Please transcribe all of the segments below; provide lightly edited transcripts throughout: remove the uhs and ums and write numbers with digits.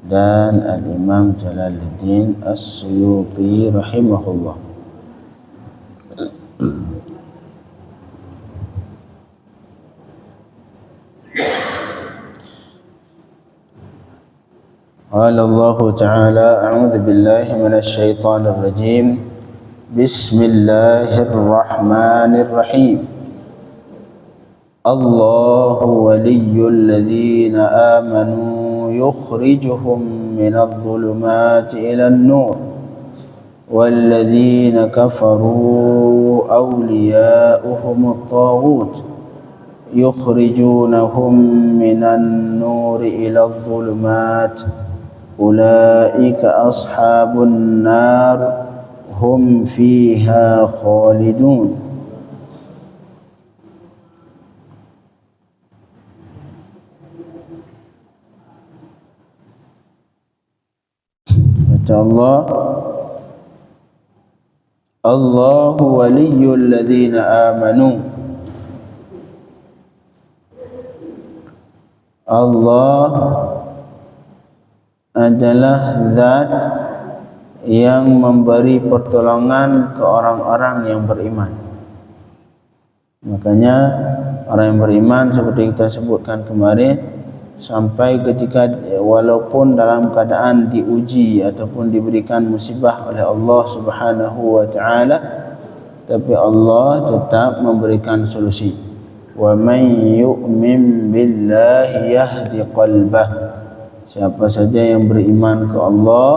dan Al-Imam Jalaluddin As-Suyuti rahimahullah. Qala Allah Ta'ala a'udzu billahi minasy syaithanir rajim. Bismillahirrahmanirrahim. Allahu waliyyul ladzina amanu yukhrijuhum minadh dhulumati ilan nur wal ladzina kafaru awliya'uhumut taghut yukhrijunahum minan nuri ilal dhulumat ulaika ashabun nar hum fiha khalidun. Kata Allah, Allahu waliyyul ladzina amanu. Allah adalah zat yang memberi pertolongan ke orang-orang yang beriman. Makanya orang yang beriman seperti kita sebutkan kemarin, sampai ketika walaupun dalam keadaan diuji ataupun diberikan musibah oleh Allah Subhanahu wa taala, tapi Allah tetap memberikan solusi. Wa man yu'min billahi yahdi qalbah. Siapa saja yang beriman ke Allah,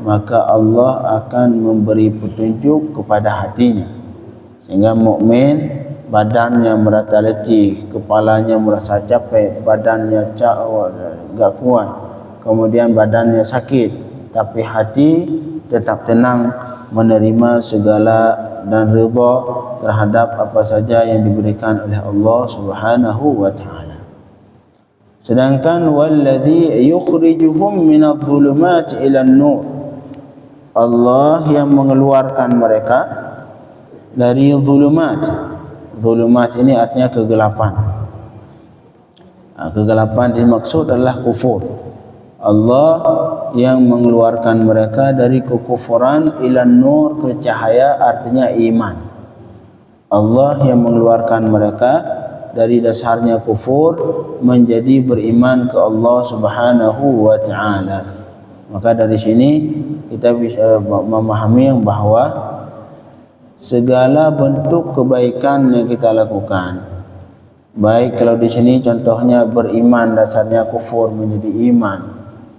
maka Allah akan memberi petunjuk kepada hatinya. Sehingga mukmin badannya merasa letih, kepalanya merasa capek, badannya enggak kuat, kemudian badannya sakit, tapi hati tetap tenang menerima segala dan ridha terhadap apa saja yang diberikan oleh Allah Subhanahu wa taala. Sedangkan walladzi yukhrijuhum minadh dhulumati ilan nur, Allah yang mengeluarkan mereka dari zulumat. Zulumat ini artinya kegelapan. Kegelapan dimaksud adalah kufur. Allah yang mengeluarkan mereka dari kekufuran ilan nur, ke cahaya, artinya iman. Allah yang mengeluarkan mereka dari dasarnya kufur menjadi beriman ke Allah Subhanahu wa taala. Maka dari sini kita bisa memahami bahwa segala bentuk kebaikan yang kita lakukan, baik kalau di sini contohnya beriman dasarnya kufur menjadi iman,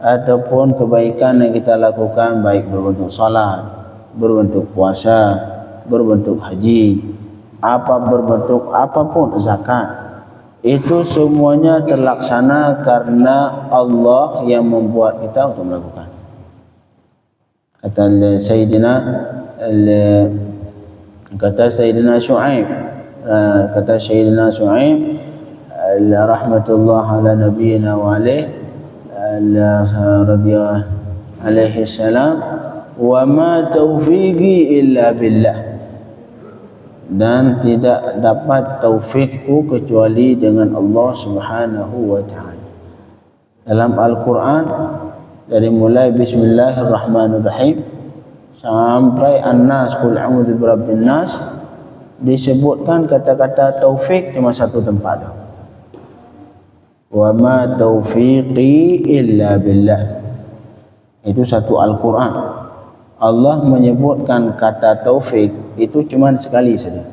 ataupun kebaikan yang kita lakukan baik berbentuk salat, berbentuk puasa, berbentuk haji, berbentuk apapun, zakat, itu semuanya terlaksana karena Allah yang membuat kita untuk melakukan. Kata Sayyidina Shu'aib, rahmatullah ala nabiyina wa alaihi salam, wa ma taufiqi illa billah, dan tidak dapat taufikku kecuali dengan Allah Subhanahu wa taala. Dalam Al-Quran, dari mulai Bismillahirrahmanirrahim sampai An-Nas, Qul a'udzu birabbin nas, disebutkan kata-kata taufik cuma satu tempat. Wa ma taufiqi illa billah. Itu satu Al-Quran. Allah menyebutkan kata taufik itu cuma sekali saja.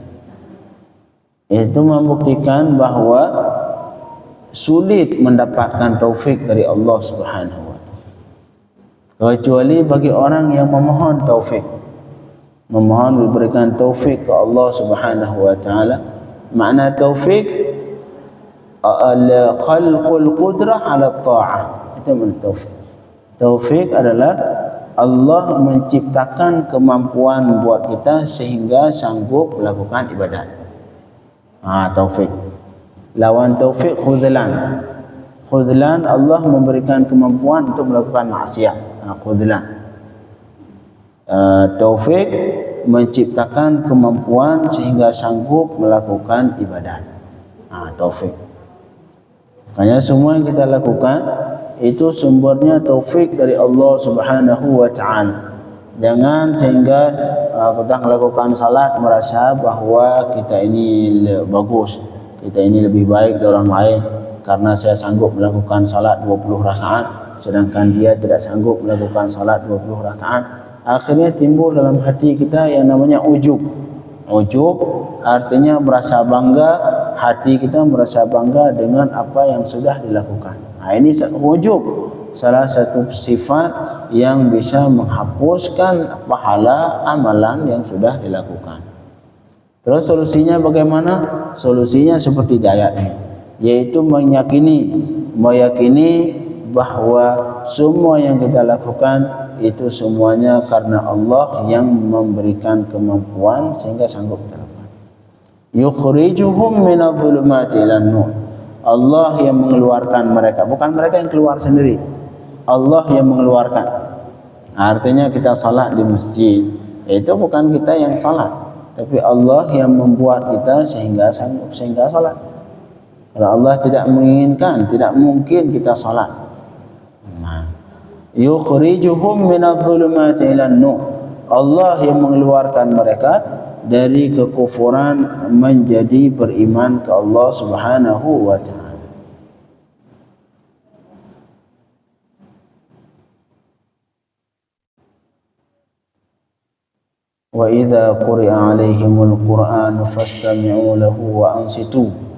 Itu membuktikan bahwa sulit mendapatkan taufik dari Allah Subhanahu wa taala, kecuali bagi orang yang memohon taufik, memohon diberikan taufik ke Allah Subhanahu wa taala. Makna taufik khalqul qudrah ala ta'ah, itu makna taufik. Taufik adalah Allah menciptakan kemampuan buat kita sehingga sanggup melakukan ibadat. Taufik. Lawan taufik khudlan. Khudlan, Allah memberikan kemampuan untuk melakukan maksiat. Khudlan. Taufik menciptakan kemampuan sehingga sanggup melakukan ibadat. Taufik. Makanya semua yang kita lakukan itu sumbernya taufik dari Allah Subhanahu wa taala. Jangan sehingga kita melakukan salat merasa bahwa kita ini bagus, kita ini lebih baik dari orang lain karena saya sanggup melakukan salat 20 rakaat sedangkan dia tidak sanggup melakukan salat 20 rakaat. Akhirnya timbul dalam hati kita yang namanya ujub. Ujub artinya merasa bangga, hati kita merasa bangga dengan apa yang sudah dilakukan. Nah, ini ujub, salah satu sifat yang bisa menghapuskan pahala amalan yang sudah dilakukan. Terus solusinya bagaimana? Solusinya seperti di ayat ini, yaitu meyakini bahwa semua yang kita lakukan itu semuanya karena Allah yang memberikan kemampuan sehingga sanggup kita lakukan. Yukhrijuhum minadh-dhulumati ilan nur. Allah yang mengeluarkan mereka, bukan mereka yang keluar sendiri. Allah yang mengeluarkan. Artinya kita salat di masjid, itu bukan kita yang salat, tapi Allah yang membuat kita sehingga sanggup sehingga salat. Kalau Allah tidak menginginkan, tidak mungkin kita salat. Yukhrijuhum minadh-dhulumati ilan nur. Allah yang mengeluarkan mereka dari kekufuran menjadi beriman ke Allah Subhanahu wa taala. Wa idza quri'a 'alaihimul Qur'anu fastami'u lahu wa ansitu.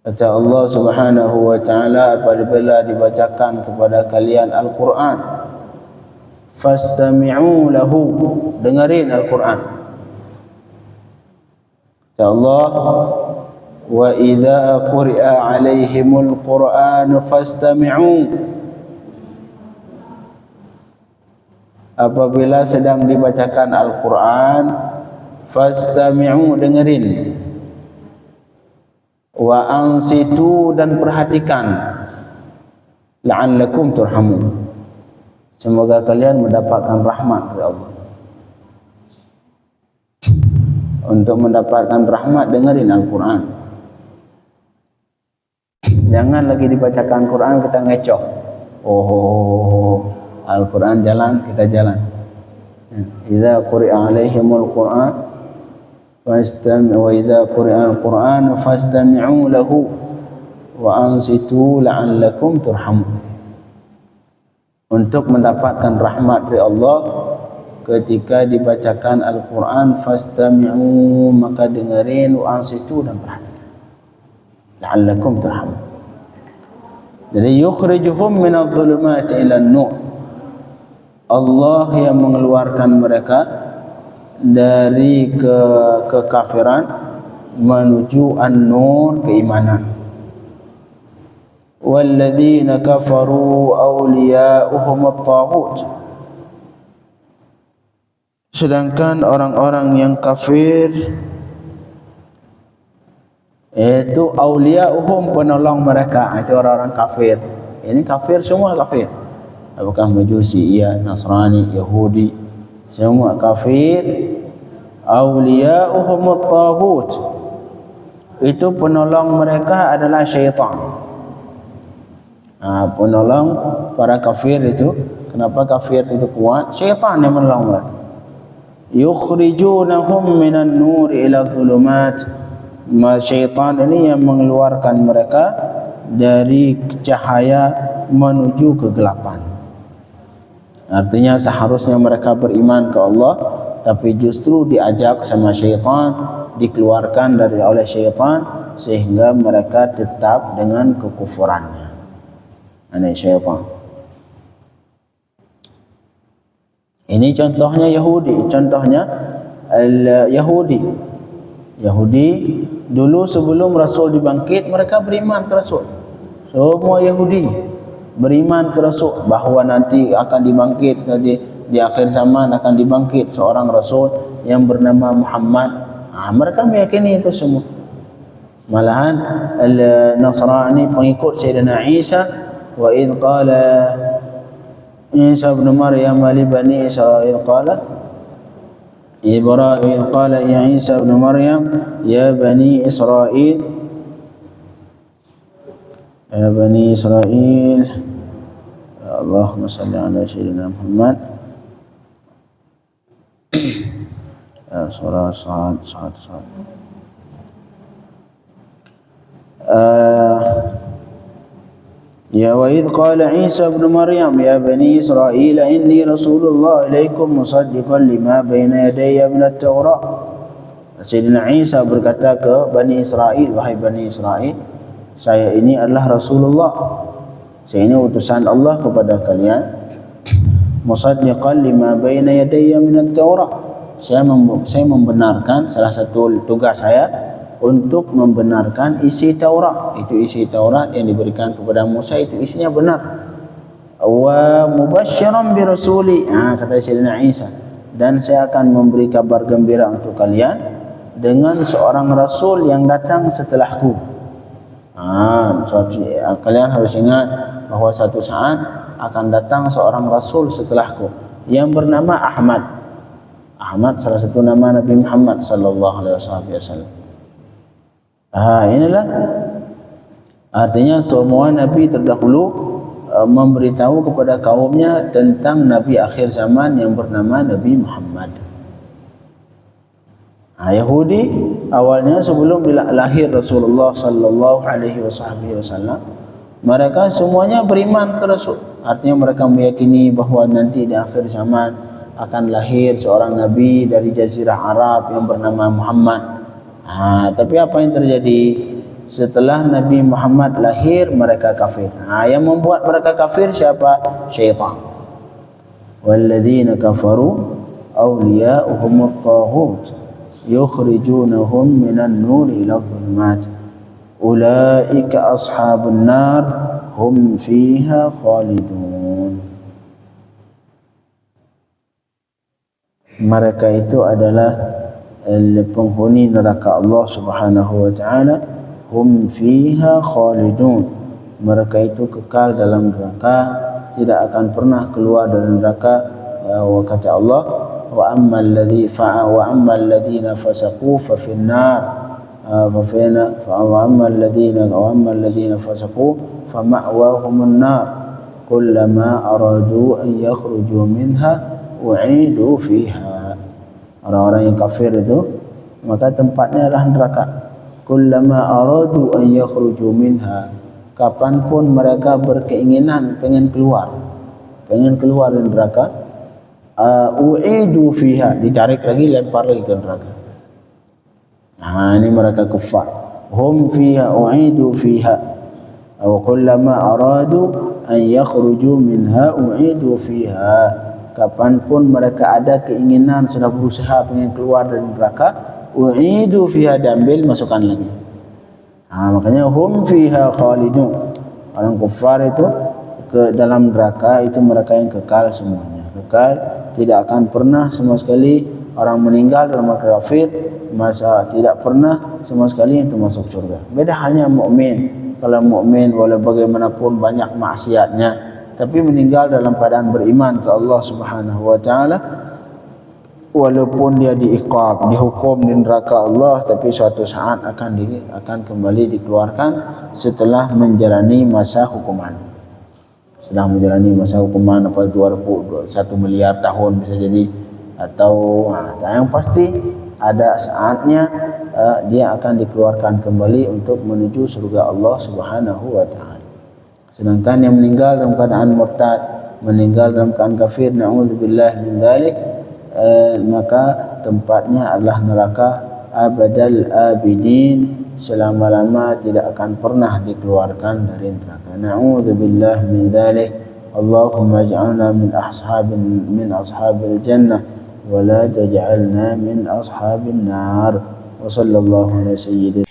Kata Allah Subhanahu wa taala, apabila dibacakan kepada kalian Al-Qur'an, fastami'u lahu, dengarin Al-Qur'an. Kata Allah, wa idza quri'a 'alaihimul Qur'anu fastami'u. Apabila sedang dibacakan Al-Qur'an, fastami'u, dengarin. Wa ansitu, dan perhatikan, la'allakum turhamun, semoga kalian mendapatkan rahmat dari Allah. Untuk mendapatkan rahmat, dengerin Al-Quran. Jangan lagi dibacakan Quran kita ngecoh. Oh, Al-Quran jalan, kita jalan. Idza quri'a 'alaihimul Qur'an wa idza quri'al Qur'an fastami'u lahu wa ansitu la'allakum turhamun. Untuk mendapatkan rahmat dari Allah, ketika dibacakan Al-Quran, fastami'u, maka dengerin, wa ansitu, dan perhatikan, la'allakum turhamun. Jadi yukhrijuhum minadh-dhulumati ilan nur. Allah yang mengeluarkan mereka dari kekafiran menuju an-nur, keimanan. Walladzina kafaru awliya'uhum at-taghut. Sedangkan orang-orang yang kafir itu awliya'uhum, penolong mereka, itu orang-orang kafir. Ini kafir, semua kafir. Apakah Majusi, iya, Nasrani, Yahudi, semua kafir. Awliya'uhum at-taghut, itu penolong mereka adalah syaitan. Penolong para kafir itu, kenapa kafir itu kuat? Syaitan yang menolong mereka. Yukhrijunahum minan nur ila dhulumat. Syaitan ini yang mengeluarkan mereka dari cahaya menuju kegelapan. Artinya seharusnya mereka beriman ke Allah, tapi justru diajak sama syaitan, dikeluarkan oleh syaitan, sehingga mereka tetap dengan kekufurannya. Ini syaitan. Ini contohnya Yahudi. Contohnya Yahudi dulu sebelum Rasul dibangkit, mereka beriman ke Rasul. Semua Yahudi beriman ke Rasul bahawa nanti akan dibangkit, di akhir zaman akan dibangkit seorang Rasul yang bernama Muhammad. Mereka meyakini itu semua. Malahan Nasrani pengikut Sayyidina Isa, wa idh qala Isa ibn Maryam li bani Israil qala Ibrahim qala ya Isa ibn Maryam ya bani Israil Ya Bani Israel, ya Allahumma salli ala Sayyidina Muhammad. Ya surah Sad. Ya wa idh qala Isa ibn Maryam ya Bani Israel inni Rasulullah ilaikum musaddiqan lima baina yadayya min at-Taurat. Sayyidina Isa berkata ke Bani Israel, wahai Bani Israel, saya ini adalah Rasulullah, saya ini utusan Allah kepada kalian, musaddiqan lima baina yadayya min at-Taurat. Saya membenarkan, salah satu tugas saya untuk membenarkan isi Taurat. Itu isi Taurat yang diberikan kepada Musa, itu isinya benar. Wa mubasysyiran bi rasuli, kata Sayyidina Isa, dan saya akan memberi kabar gembira untuk kalian dengan seorang rasul yang datang setelahku. Kalian harus ingat bahwa suatu saat akan datang seorang rasul setelahku yang bernama Ahmad. Ahmad salah satu nama Nabi Muhammad sallallahu alaihi wasallam. Inilah artinya semua nabi terdahulu memberitahu kepada kaumnya tentang nabi akhir zaman yang bernama Nabi Muhammad. Yahudi awalnya sebelum lahir Rasulullah sallallahu alaihi wasallam, mereka semuanya beriman ke Rasul. Artinya mereka meyakini bahawa nanti di akhir zaman akan lahir seorang nabi dari jazirah Arab yang bernama Muhammad. Tapi apa yang terjadi setelah Nabi Muhammad lahir? Mereka kafir. Yang membuat mereka kafir siapa? Syaitan. Walladzina kafaru awliya'uhumut taghut yukhrijunahum minan nuri ila dhulumat ulaika ashabun nar hum fiha khalidun. Mereka itu adalah penghuni neraka Allah Subhanahu wa taala, hum fiha khalidun. Mereka itu kekal dalam neraka, tidak akan pernah keluar dari neraka. Wa kata Allah, wa ammal ladzina fasaqu fa fin nar wa ammal ladzina fasaqu fa ma'wahumun nar kullama aradu an yakhruju minha u'idu fiha. Orang-orang yang kafir itu maka tempatnya adalah neraka. Kullama aradu an yakhruju minha, kapanpun mereka berkeinginan pengen keluar dari neraka, u'idu fiha, ditarik lagi, lempar lagi ke neraka. Ini mereka kafir. Hum fiha u'idu fiha. Wa kullama aradu an yakhruju minha u'idu fiha. Kapanpun mereka ada keinginan, sudah berusaha pengen keluar dari neraka, u'idu fiha, diambil, masukkan lagi. Makanya hum fiha khalidun. Orang kafir itu ke dalam neraka itu mereka yang kekal semuanya. Kekal, tidak akan pernah sama sekali orang meninggal dalam kafir, tidak pernah sama sekali itu masuk surga. Beda halnya mukmin. Kalau mukmin walau bagaimanapun banyak maksiatnya, tapi meninggal dalam keadaan beriman ke Allah Subhanahu wa taala, walaupun dia diiqab, dihukum di neraka Allah, tapi suatu saat akan kembali dikeluarkan setelah menjalani masa hukuman. Setelah menjalani masa hukuman 1 miliar tahun bisa jadi, atau yang pasti ada saatnya dia akan dikeluarkan kembali untuk menuju surga Allah Subhanahu wa taala. Sedangkan yang meninggal dalam keadaan murtad, meninggal dalam keadaan kafir, na'udzubillah min dzalik, maka tempatnya adalah neraka abadal abidin, selama-lama tidak akan pernah dikeluarkan dari neraka. Na'udzubillah min dzalik. Allahumma ij'alna min ashabil jannah wa la taj'alna min ashabin nar. Wa sallallahu ala sayyidina